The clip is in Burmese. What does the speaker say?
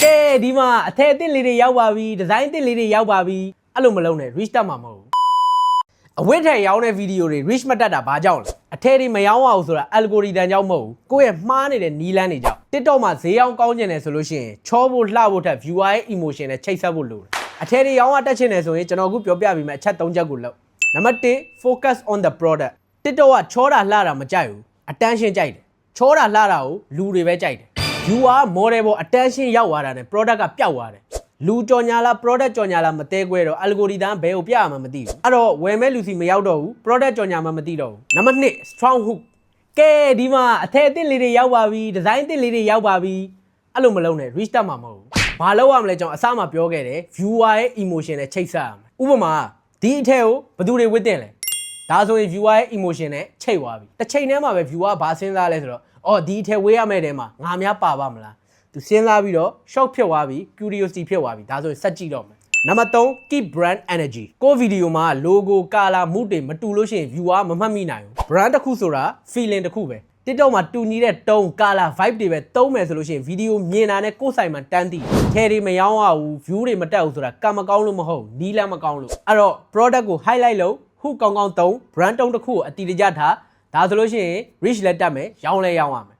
ကဲဒီမှာအထက်အသစ်လေးတွေရောက်ပါပြီဒီဇိုင်းအသစ်လေးတွေရောက်ပါပြီအဲ့လိုမလုံးနဲ့ reach တက်မှာမဟုတ်ဘူးအဝတ်ထည်ရောင်းတဲ့ဗီဒီယိုတွေ reach မတက်တာဘာကြောင့်လဲအထည်တွေမရောင်းအောင်ဆိုတာ algorithm ကြောင့်မဟုတ်ဘူးကိုယ့်ရဲ့မှားနေတဲ့နီးလန်းတွေကြောင့် TikTok မှာဈေးရောင်းကောင်းကျင်တယ်ဆိုလို့ရှိရင်ချောဖို့လှဖို့ထက် viewer ရဲ့ emotion နဲ့ချိတ်ဆက်ဖို့လိုတယ်အထည်တွေရောင်းရတက်ချင်တယ်ဆိုရင်ကျွန်တော်အခုပြောပြပေးမယ်အချက်၃ချက်ကိုလုပ်နံပါတ်1 focus on the product TikTok ကချောတာလှတာမကြိုက်ဘူး attention ကြိုက်တယ်ချောတာလှတာကိုလူတွေပဲကြိုက်တယ် viewer model ပေါ် attention ရောက်သွားတာနဲ့ product ကပျောက်သွားတယ်လူကြော်ညာလား product ကြော်ညာလားမတဲခွဲတော့ algorithm ဘယ်ကိုပြရမှာမသိဘူးအဲ့တော့ဝယ်မဲ့လူစီမရောက်တော့ဘူး product ကြော်ညာမှမသိတော့ဘူးနံပါတ်2 strong hook ကဲဒီမှာအထည်အသစ်လေးတွေရောက်ပါပြီဒီဇိုင်းအသစ်လေးတွေရောက်ပါပြီအဲ့လိုမလုံးနဲ့ reach တက်မှာမဟုတ်ဘူးဘာလုပ်ရမလဲကျွန်တော်အစမှပြောခဲ့တယ် viewer ရဲ့ emotion နဲ့ချိတ်ဆက်ရမယ်ဥပမာဒီအထည်ကိုဘယ်သူတွေဝတ်တင်လဲဒါဆိုရင် viewer ရဲ့ emotion နဲ့ချိတ်သွားပြီတစ်ချိန်တည်းမှာပဲ viewer ဘာစဉ်းစားလဲဆိုတော့အော်ဒီအထည်ဝေးရမယ့်တဲမှာငါများပါပါမလားသူစဉ်းစားပြီးတော့ shock ဖြစ်သွားပြီ curiosity ဖြစ်သွားပြီဒါဆိုရင်စက်ကြည့်တော့မယ်နံပါတ်3 keep brand energy ကိုဗီဒီယိုမှာ logo color mood တွေမတူလို့ရှိရင် viewer မမှတ်မိနိုင်ဘူး brand တစ်ခုဆိုတာ feeling တစ်ခုပဲ TikTok မှာတူညီတဲ့ tone color vibe တွေပဲသုံးမယ်ဆိုလို့ရှိရင် video မြင်တာနဲ့ကိုယ်ဆိုင်မှာတန်းတည်ထဲတွေမရောင်းရဘူး view တွေမတက်ဘူးဆိုတာကံမကောင်းလို့မဟုတ်နီးလမ်းမကောင်းလို့အဲ့တော့ product ကို highlight လုပ် hook ကောင်းကောင်းသုံး brand tone တစ်ခုကိုအတိအကျထားဒါဆိုလို့ရှိရင် reach လက်တက်မယ်ရောင်းလဲရောင်းရမယ်